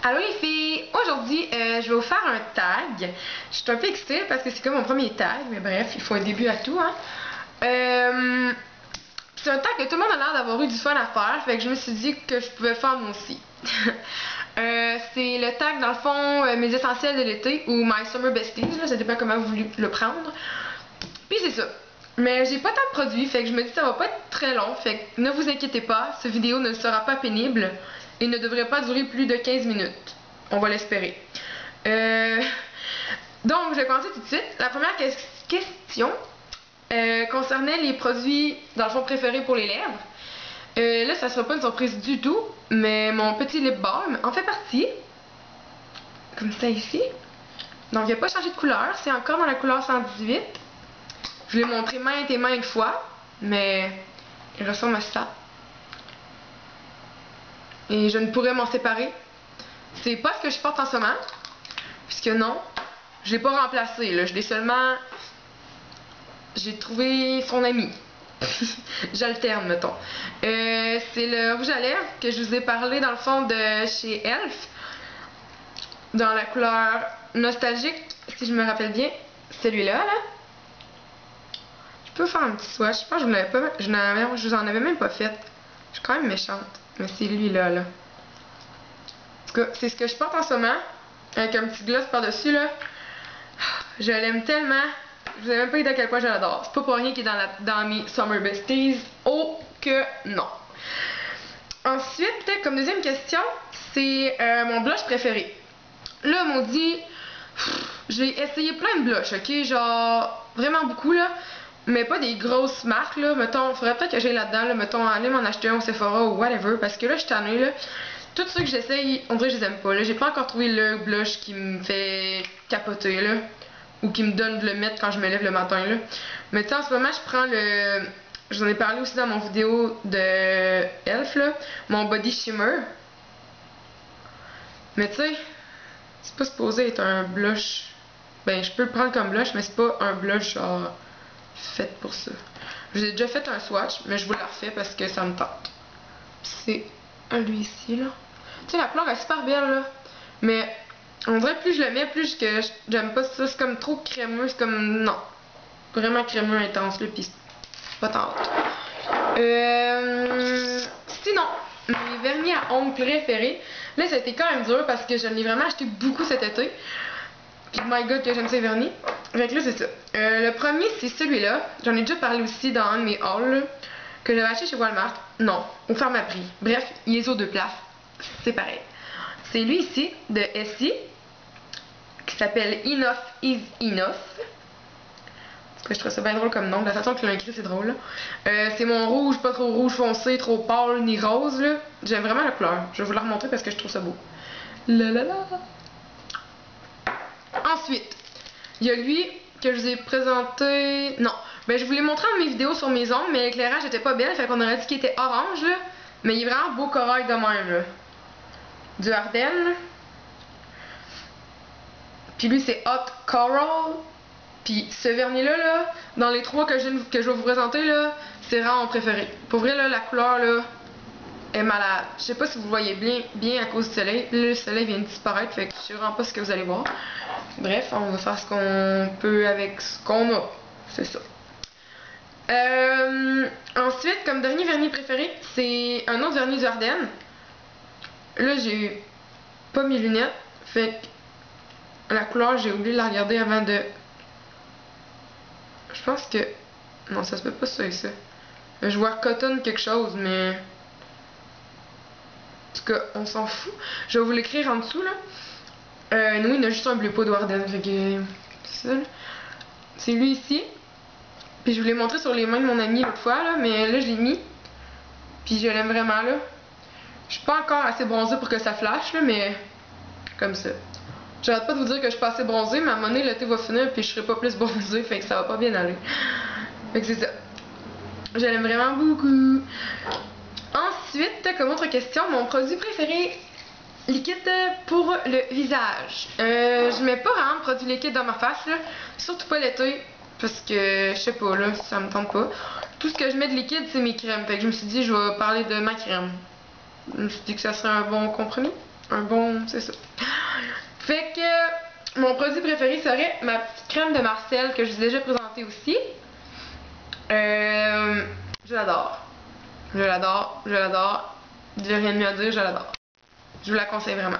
Allô les filles! Aujourd'hui, je vais vous faire un tag. Je suis un peu excitée parce que c'est comme mon premier tag, mais bref, il faut un début à tout, hein. C'est un tag que tout le monde a l'air d'avoir eu du fun à faire, fait que je me suis dit que je pouvais faire moi aussi. C'est le tag, dans le fond, mes essentiels de l'été, ou My Summer Besties, là, ça dépend comment vous voulez le prendre. Puis c'est ça. Mais j'ai pas tant de produits, fait que je me dis que ça va pas être très long, fait que ne vous inquiétez pas, cette vidéo ne sera pas pénible et ne devrait pas durer plus de 15 minutes. On va l'espérer. Donc, je vais commencer tout de suite. La première question concernait les produits, dans le fond, préférés pour les lèvres. Là, ça sera pas une surprise du tout, mais mon petit lip balm en fait partie. Comme ça ici. Donc, il n'a pas changé de couleur, c'est encore dans la couleur 118. Je l'ai montré maintes et maintes fois, mais il ressemble à ça. Et je ne pourrais m'en séparer. C'est pas ce que je porte en ce moment, puisque non, je l'ai pas remplacé, là. Je l'ai seulement... J'ai trouvé son ami. J'alterne, mettons. C'est le rouge à lèvres que je vous ai parlé, dans le fond, de chez Elf. Dans la couleur nostalgique, si je me rappelle bien. Celui-là, là. Je peux faire un petit swatch. Je pense que je vous en avais même pas fait. Je suis quand même méchante. Mais c'est lui-là, là. En tout cas, c'est ce que je porte en ce moment. Avec un petit gloss par-dessus, là. Je l'aime tellement. Je vous ai même pas dit à quel point je l'adore. C'est pas pour rien qu'il est dans mes Summer Besties. Oh que non. Ensuite, comme deuxième question, c'est mon blush préféré. Là, maudit, j'ai essayé plein de blushs, ok? Genre, vraiment beaucoup, là. Mais pas des grosses marques, là. Mettons, faudrait peut-être que j'aille là-dedans, là. Mettons, aller m'en acheter un au Sephora ou whatever. Parce que là, je suis tannée, là. Tous ceux que j'essaye, on dirait que je les aime pas, là. J'ai pas encore trouvé le blush qui me fait capoter, là. Ou qui me donne de le mettre quand je me lève le matin, là. Mais tu sais, en ce moment, je prends le... Je vous en ai parlé aussi dans mon vidéo de Elf, là. Mon Body Shimmer. Mais tu sais, c'est pas supposé être un blush. Ben, je peux le prendre comme blush, mais c'est pas un blush, genre... fait pour ça. J'ai déjà fait un swatch, mais je vous le refais parce que ça me tente. C'est lui ici, là. Tu sais, la couleur est super belle, là. Mais on dirait plus je le mets, plus que j'aime pas ça. C'est comme trop crémeux, c'est comme... Non. Vraiment crémeux intense, là, pis pas tant haute. Sinon, mes vernis à ongles préférés. Là, ça a été quand même dur parce que je l'ai vraiment acheté beaucoup cet été. Puis, my god, que j'aime ces vernis. Fait que là, c'est ça. Le premier, c'est celui-là. J'en ai déjà parlé aussi dans un de mes hauls, là, que j'avais acheté chez Walmart. Non, au Pharmaprix. Bref, il est aux deux places. C'est pareil. C'est lui ici, de Essie, qui s'appelle Enough is Enough. Parce que je trouve ça bien drôle comme nom. De la façon que l'on écrit, c'est drôle. C'est mon rouge, pas trop rouge foncé, trop pâle, ni rose, là. J'aime vraiment la couleur. Je vais vous la remontrer parce que je trouve ça beau. La la la. Ensuite, il y a lui que je vous ai présenté... Non, ben je vous l'ai montré dans mes vidéos sur mes ongles, mais l'éclairage était pas belle, fait qu'on aurait dit qu'il était orange, là. Mais il est vraiment beau corail de même, là. Du Ardennes. Puis lui, c'est Hot Coral. Puis ce vernis-là, là, dans les trois que je vais vous présenter, là, c'est vraiment mon préféré. Pour vrai, là, la couleur, là, est malade. Je sais pas si vous le voyez bien à cause du soleil. Là, le soleil vient de disparaître, fait que je sais vraiment pas ce que vous allez voir. Bref, on va faire ce qu'on peut avec ce qu'on a. C'est ça. Ensuite, comme dernier vernis préféré, c'est un autre vernis du Ardennes. Là, j'ai pas mes lunettes. Fait que la couleur, j'ai oublié de la regarder avant de... Je pense que... Non, ça se peut pas ça et ça. Je vois Cotton quelque chose, mais... En tout cas, on s'en fout. Je vais vous l'écrire en dessous, là. Nous, il a juste un bleu pot d'Ardennes, fait que... C'est ça, là. C'est lui ici. Puis je vous l'ai montré sur les mains de mon ami l'autre fois, là, mais là, je l'ai mis. Puis je l'aime vraiment, là. Je suis pas encore assez bronzée pour que ça flash, là, mais... Comme ça. J'arrête pas de vous dire que je suis pas assez bronzée, mais à un moment donné, l'été va finir, puis je serai pas plus bronzée, fait que ça va pas bien aller. Fait que c'est ça. Je l'aime vraiment beaucoup. Ensuite, comme autre question, mon produit préféré liquide pour le visage. Je mets pas vraiment de produit liquide dans ma face, là. Surtout pas l'été, parce que je sais pas, là, ça me tente pas. Tout ce que je mets de liquide, c'est mes crèmes. Fait que je me suis dit, je vais parler de ma crème. Je me suis dit que ça serait un bon compromis. un bon, c'est ça. Fait que mon produit préféré serait ma petite crème de Marcel que je vous ai déjà présentée aussi. Je l'adore. Je l'adore, je l'adore. J'ai rien de mieux à dire, je l'adore. Je vous la conseille vraiment.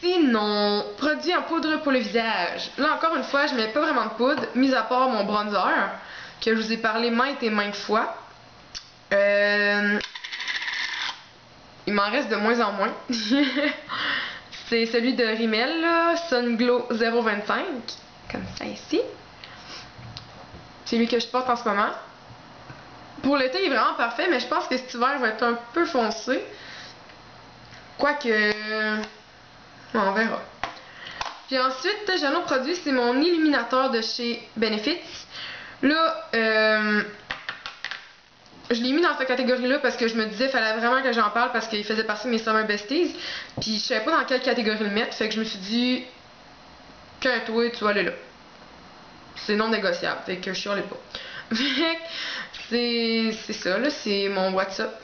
Sinon, produit en poudre pour le visage. Là, encore une fois, je mets pas vraiment de poudre, mis à part mon bronzer, que je vous ai parlé maintes et maintes fois. Il m'en reste de moins en moins. C'est celui de Rimmel, là, Sun Glow 025, comme ça ici. C'est lui que je porte en ce moment. Pour l'été, il est vraiment parfait, mais je pense que cet hiver va être un peu foncé. Quoique... on verra. Puis ensuite, j'ai un autre produit, c'est mon illuminateur de chez Benefits. Là, je l'ai mis dans cette catégorie-là parce que je me disais qu'il fallait vraiment que j'en parle parce qu'il faisait partie de mes Summer Besties. Puis je savais pas dans quelle catégorie le mettre, fait que je me suis dit qu'un toi, tu vas aller là. C'est non négociable, fait que je chialais pas. Fait que c'est ça, là, c'est mon WhatsApp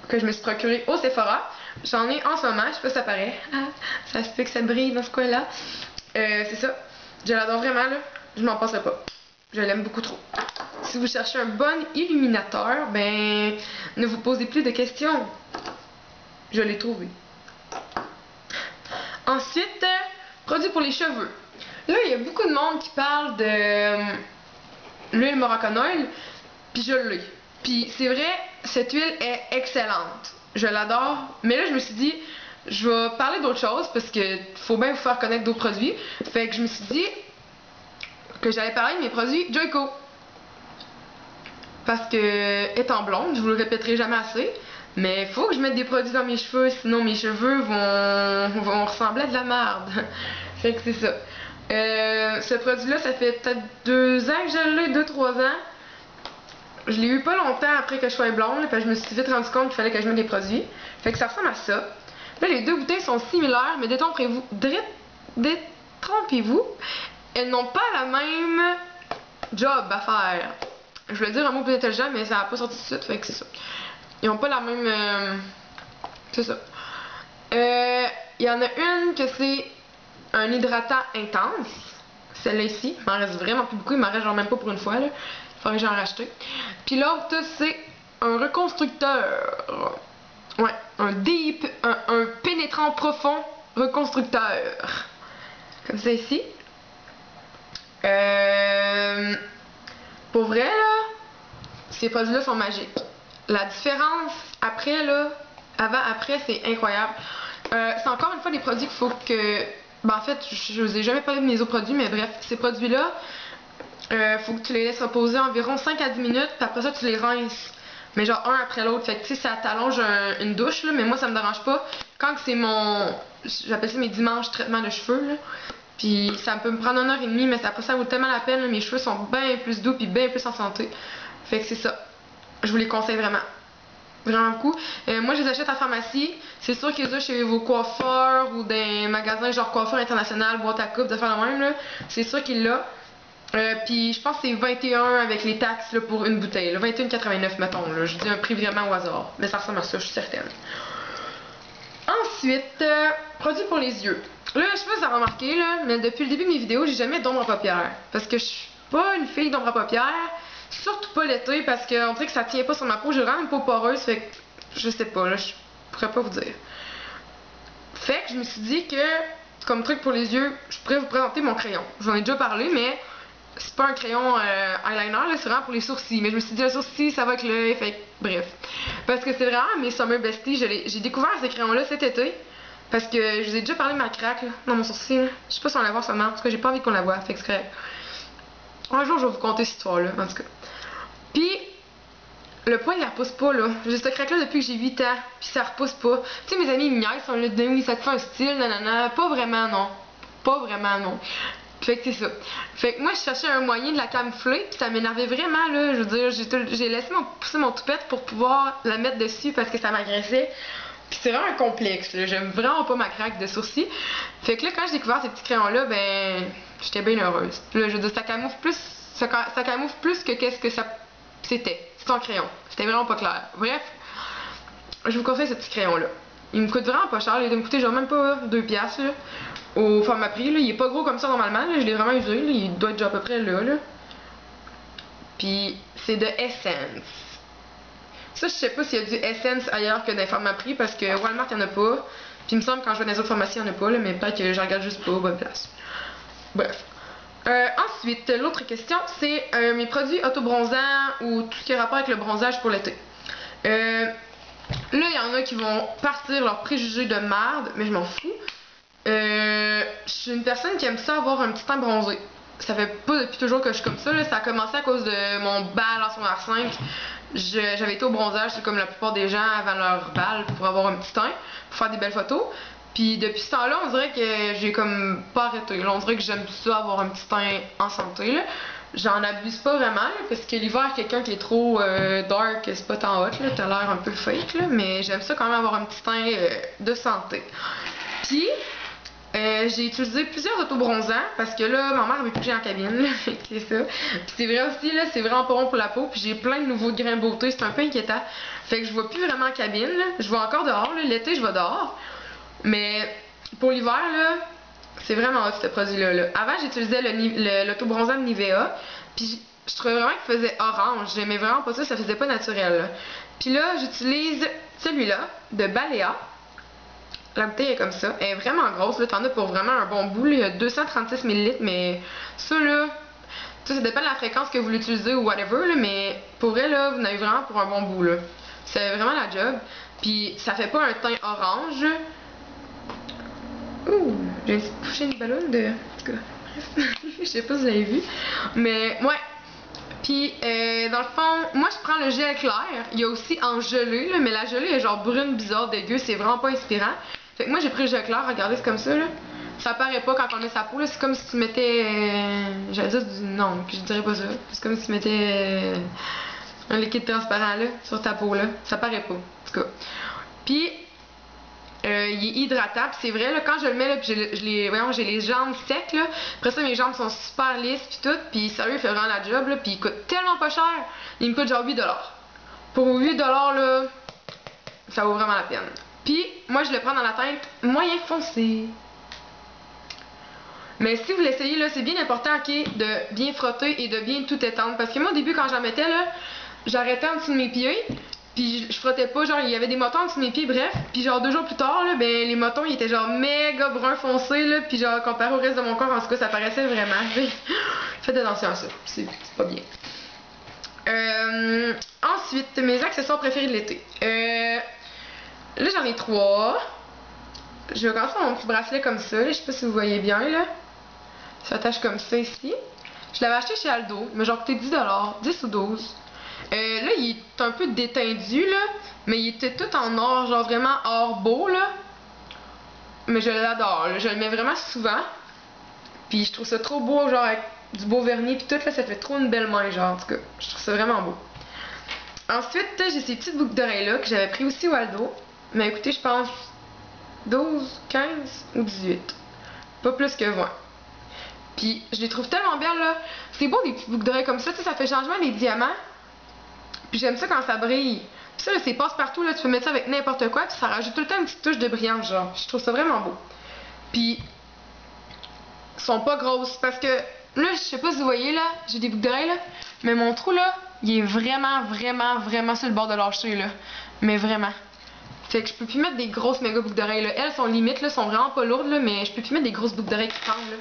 que je me suis procuré au Sephora. J'en ai en ce moment, je sais pas si ça paraît. Ça se fait que ça brille dans ce coin-là. C'est ça. Je l'adore vraiment, là. Je m'en passerai pas. Je l'aime beaucoup trop. Si vous cherchez un bon illuminateur, ben, ne vous posez plus de questions. Je l'ai trouvé. Ensuite, produit pour les cheveux. Là, il y a beaucoup de monde qui parle de l'huile Moroccan Oil, puis je l'ai. Puis c'est vrai, cette huile est excellente. Je l'adore. Mais là, je me suis dit, je vais parler d'autre chose parce que faut bien vous faire connaître d'autres produits. Fait que je me suis dit que j'allais parler de mes produits Joico. Parce que, étant blonde, je vous le répéterai jamais assez, mais il faut que je mette des produits dans mes cheveux, sinon mes cheveux vont ressembler à de la merde. Fait que c'est ça. Ce produit-là, ça fait peut-être 2 ans que je l'ai, 2-3 ans. Je l'ai eu pas longtemps après que je sois blonde, parce que je me suis vite rendu compte qu'il fallait que je mette des produits. Fait que ça ressemble à ça. Là, les deux bouteilles sont similaires, mais détrompez-vous, elles n'ont pas la même job à faire. Je voulais dire un mot plus intelligent, mais ça n'a pas sorti tout de suite, fait que c'est ça. Ils n'ont pas la même... c'est ça. Il y en a une que c'est un hydratant intense. Celle-là ici. Il m'en reste vraiment plus beaucoup. Il m'en reste genre même pas pour une fois, là. Il faudrait que j'en rachète. Puis l'autre, c'est un reconstructeur. Ouais, un pénétrant profond reconstructeur. Comme ça ici. Pour vrai, là, ces produits-là sont magiques. La différence après, là, avant-après, c'est incroyable. C'est encore une fois des produits qu'il faut que... Ben, en fait, je vous ai jamais parlé de mes autres produits, mais bref, ces produits-là, faut que tu les laisses reposer environ 5 à 10 minutes, puis après ça, tu les rinces. Mais genre un après l'autre. Fait que tu sais, ça t'allonge une douche, là, mais moi, ça me dérange pas. Quand c'est mon... J'appelle ça mes dimanches traitements de cheveux, là. Puis ça peut me prendre 1h30, mais après ça vaut tellement la peine. Là, mes cheveux sont bien plus doux puis bien plus en santé. Fait que c'est ça. Je vous les conseille vraiment. Vraiment beaucoup. Moi, je les achète à la pharmacie. C'est sûr qu'ils ont chez vos coiffeurs ou des magasins genre Coiffeur International, boîte à coupe, de faire le même, là. C'est sûr qu'il l'a. Puis je pense que c'est 21 avec les taxes là, pour une bouteille. 21,89 mettons. Là. Je dis un prix vraiment au hasard. Mais ça ressemble à ça, je suis certaine. Ensuite, produit pour les yeux. Là, je sais pas si vous avez remarqué, là, mais depuis le début de mes vidéos, j'ai jamais d'ombre à paupières. Parce que je suis pas une fille d'ombre à paupières. Surtout pas l'été, parce qu'on dirait que ça tient pas sur ma peau. J'ai vraiment une peau poreuse, fait que je sais pas, là, je pourrais pas vous dire. Fait que je me suis dit que, comme truc pour les yeux, je pourrais vous présenter mon crayon. J'en ai déjà parlé, mais c'est pas un crayon eyeliner, là, c'est vraiment pour les sourcils. Mais je me suis dit, le sourcil, ça va avec l'œil, fait que, bref. Parce que c'est vraiment mes Summer Besties. J'ai découvert ces crayons-là cet été. Parce que je vous ai déjà parlé de ma craque, là, dans mon sourcil. Là. Je sais pas si on la voit seulement, en tout cas, j'ai pas envie qu'on la voit, fait que c'est correct. Un jour, je vais vous conter cette histoire-là, en tout cas. Puis, le poil, il repousse pas, là. J'ai cette craque-là depuis que j'ai 8 ans, puis ça repousse pas. Tu sais, mes amis, ils me niaisent, sont là, oui, ça te fait un style, nanana. Pas vraiment, non. Pas vraiment, non. Fait que c'est ça. Fait que moi, je cherchais un moyen de la camoufler, puis ça m'énervait vraiment, là. Je veux dire, j'ai laissé pousser mon toupette pour pouvoir la mettre dessus parce que ça m'agressait. Puis c'est vraiment un complexe, là. J'aime vraiment pas ma craque de sourcils. Fait que là, quand j'ai découvert ces petits crayons-là, ben, j'étais bien heureuse. Puis là, je veux dire, ça camoufle plus que qu'est-ce que ça c'était. C'est un crayon. C'était vraiment pas clair. Bref. je vous conseille ce petit crayon-là. Il me coûte vraiment pas cher, il doit me coûter genre même pas 2 piastres, là, au format prix, là. Il est pas gros comme ça normalement, là. Je l'ai vraiment usé, là. Il doit être genre à peu près là. Puis c'est de Essence. Ça, je sais pas s'il y a du Essence ailleurs que dans les formats prix, parce que Walmart, il y en a pas. Puis il me semble que quand je vais dans les autres pharmacies, il y en a pas, là, mais peut-être que je regarde juste pas aux bonnes places. Bref. Ensuite, l'autre question, c'est mes produits auto-bronzants ou tout ce qui a rapport avec le bronzage pour l'été. Là, il y en a qui vont partir leurs préjugés de merde, mais je m'en fous. Je suis une personne qui aime ça avoir un petit teint bronzé. Ça fait pas depuis toujours que je suis comme ça, là. Ça a commencé à cause de mon bal en secondaire 5. J'avais été au bronzage, c'est comme la plupart des gens avant leur bal, pour avoir un petit teint, pour faire des belles photos. Puis depuis ce temps-là, on dirait que j'ai comme pas arrêté. Là, on dirait que j'aime ça avoir un petit teint en santé, là. J'en abuse pas vraiment, là, parce que l'hiver, quelqu'un qui est trop dark, c'est pas tant hot, là. T'as l'air un peu fake, là. Mais j'aime ça quand même avoir un petit teint de santé. Puis, j'ai utilisé plusieurs autobronzants parce que là, ma mère avait plus que j'ai en cabine, là, c'est ça. Puis c'est vrai aussi, là, c'est vraiment pas bon pour la peau. Puis j'ai plein de nouveaux grains de beauté, c'est un peu inquiétant. Fait que je vois plus vraiment en cabine, là. Je vais encore dehors, là. L'été, je vais dehors. Mais pour l'hiver, là, c'est vraiment hot ce produit-là. Là. Avant, j'utilisais l'autobronzant de Nivea. Puis je trouvais vraiment qu'il faisait orange. J'aimais vraiment pas ça, ça faisait pas naturel. Là. Puis là, j'utilise celui-là de Balea. La bouteille est comme ça. Elle est vraiment grosse. Là, t'en as pour vraiment un bon bout. Là. Il y a 236 ml, mais ça, là, ça dépend de la fréquence que vous l'utilisez ou whatever. Là, mais pour vrai, là, vous en avez vraiment pour un bon bout. Là. C'est vraiment la job. Puis ça fait pas un teint orange. Ouh, j'ai touché une ballonne de. En tout cas, bref. Je sais pas si vous avez vu. Mais, ouais. Puis, dans le fond, moi je prends le gel clair. Il y a aussi en gelée, là, mais la gelée est genre brune, bizarre, dégueu. C'est vraiment pas inspirant. Fait que moi j'ai pris le gel clair. Regardez, c'est comme ça, là. Ça paraît pas quand on met sa peau, là. C'est comme si tu mettais. J'allais dire du. Non, je dirais pas ça. C'est comme si tu mettais un liquide transparent, là, sur ta peau, là. Ça paraît pas. En tout cas. Puis. Il est hydratant, c'est vrai, là, quand je le mets, là, pis j'ai les jambes secs, là. Après ça, mes jambes sont super lisses, pis tout, pis sérieux, il fait vraiment la job, là, pis il coûte tellement pas cher, il me coûte genre 8$. Pour 8$, là, ça vaut vraiment la peine. Puis, moi, je le prends dans la teinte moyen foncé. Mais si vous l'essayez, là, c'est bien important, ok, de bien frotter et de bien tout étendre, parce que moi, au début, quand j'en mettais, là, j'arrêtais en dessous de mes pieds. Puis je frottais pas, genre il y avait des motons en dessous de mes pieds, bref. Puis genre 2 jours plus tard, là, ben les motons ils étaient genre méga brun foncé, là. Puis genre comparé au reste de mon corps, en tout cas ça paraissait vraiment. Faites attention à ça, c'est pas bien. Ensuite, mes accessoires préférés de l'été. Là j'en ai 3. Je vais commencer par mon petit bracelet comme ça, là. Je sais pas si vous voyez bien, là. Ça s'attache comme ça ici. Je l'avais acheté chez Aldo, mais genre coûté 10$, 10 ou 12$. Là, il est un peu détendu, là, mais il était tout en or, genre vraiment or beau, là. Mais je l'adore, là. Je le mets vraiment souvent. Puis je trouve ça trop beau, genre avec du beau vernis, puis tout, là, ça fait trop une belle main, genre, en tout cas. Je trouve ça vraiment beau. Ensuite, j'ai ces petites boucles d'oreilles-là que j'avais pris aussi au Aldo. Mais écoutez, je pense 12, 15 ou 18. Pas plus que 20. Puis je les trouve tellement belles, là. C'est beau des petites boucles d'oreilles comme ça, tu sais, ça fait changement les diamants. Puis j'aime ça quand ça brille. Puis ça, là, c'est passe-partout, là, tu peux mettre ça avec n'importe quoi, puis ça rajoute tout le temps une petite touche de brillante, genre. Je trouve ça vraiment beau. Puis, ils sont pas grosses, parce que, là, je sais pas si vous voyez, là, j'ai des boucles d'oreilles, là, mais mon trou, là, il est vraiment sur le bord de lâcher, là. Mais vraiment. Fait que je peux plus mettre des grosses méga boucles d'oreilles, là. Elles sont limites, là, sont vraiment pas lourdes, là, mais je peux plus mettre des grosses boucles d'oreilles qui pendent, là.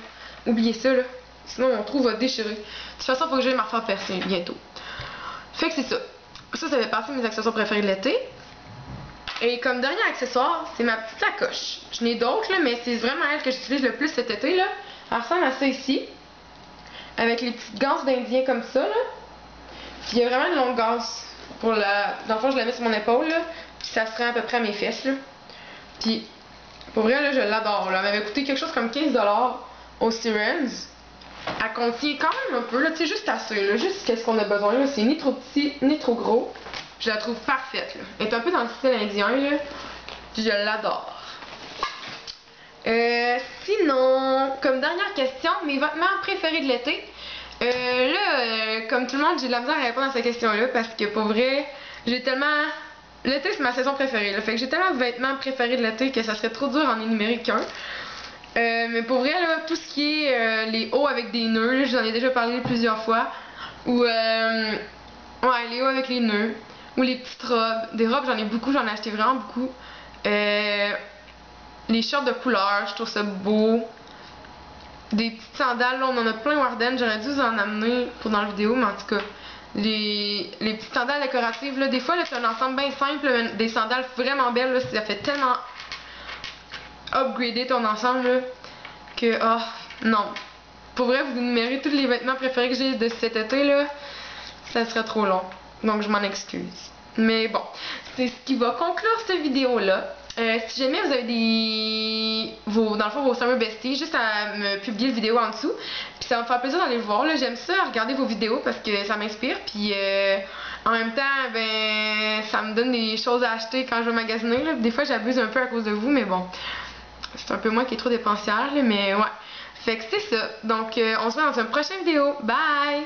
Oubliez ça, là. Sinon, mon trou va déchirer. De toute façon, faut que j'aille me refaire percer bientôt. Fait que c'est ça. Ça fait partie de mes accessoires préférés de l'été. Et comme dernier accessoire, c'est ma petite sacoche. Je n'ai d'autres, là, mais c'est vraiment elle que j'utilise le plus cet été, là. Elle ressemble à ça ici. Avec les petites ganses d'Indien comme ça, là. Puis il y a vraiment une longue ganse. Dans le fond, je la mets sur mon épaule, là. Puis ça se rend à peu près à mes fesses, là. Puis, pour vrai, là, je l'adore, là. Elle m'avait coûté quelque chose comme 15$ au Sirens. Elle contient quand même un peu, là, tu sais, juste assez, là, juste qu'est-ce qu'on a besoin, là, c'est ni trop petit, ni trop gros. Je la trouve parfaite, là. Elle est un peu dans le style indien, là, puis je l'adore. Sinon, comme dernière question, mes vêtements préférés de l'été. Comme tout le monde, j'ai de la misère à répondre à cette question-là, parce que, pour vrai, j'ai tellement l'été, c'est ma saison préférée. Là. Fait que j'ai tellement de vêtements préférés de l'été que ça serait trop dur d'en énumérer qu'un. Mais pour vrai, là, tout ce qui est les hauts avec des nœuds, là, j'en ai déjà parlé plusieurs fois. Ou, ouais, les hauts avec les nœuds. Ou les petites robes. Des robes, j'en ai beaucoup, j'en ai acheté vraiment beaucoup. Les shorts de couleur, je trouve ça beau. Des petites sandales, là, on en a plein au Ardennes. J'aurais dû vous en amener pour dans la vidéo, mais en tout cas, les petites sandales décoratives, là, des fois, là, c'est un ensemble bien simple, là, des sandales vraiment belles, là, ça fait tellement upgrader ton ensemble, là, que, oh, non. Pour vrai, vous énumérez tous les vêtements préférés que j'ai de cet été, là, ça serait trop long. Donc, je m'en excuse. Mais bon, c'est ce qui va conclure cette vidéo-là. Si jamais vous avez dans le fond, vos Summer Besties, juste à me publier la vidéo en dessous. Puis ça va me faire plaisir d'aller le voir. J'aime ça, regarder vos vidéos parce que ça m'inspire. Puis en même temps, ben, ça me donne des choses à acheter quand je vais magasiner. Là. Des fois, j'abuse un peu à cause de vous, mais bon. C'est un peu moi qui est trop dépensière, là, mais ouais. Fait que c'est ça. Donc, on se voit dans une prochaine vidéo. Bye!